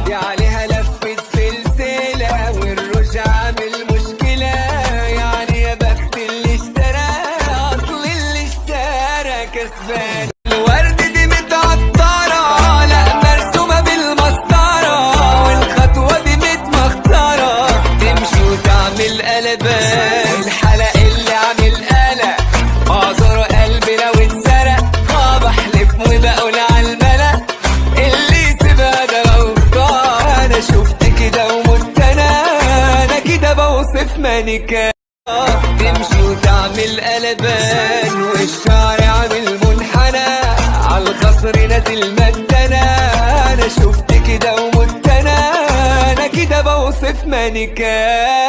دي عليها لفة سلسلة والروج عامل مشكلة. يعني يا بخت اللي اشترى، اصل اللي اشترى كسبان. الورد دي متعطرة، لا مرسومة بالمسطرة، والخطوة دي متمخترة، تمشي وتعمل قلبان. الحلق اللي عامل قلق، اعذر قلبي لو اتسرق. بحلف وبقول عالملأ، اللي يسيبها ده غلطان. انا شفت كده ومت انا كده بوصف مانيكان. تمشي وتعمل قلبان، والشعر عامل منحنى، عالخصر نازل مدنا. انا شفت كده ومت انا كده بوصف مانيكان.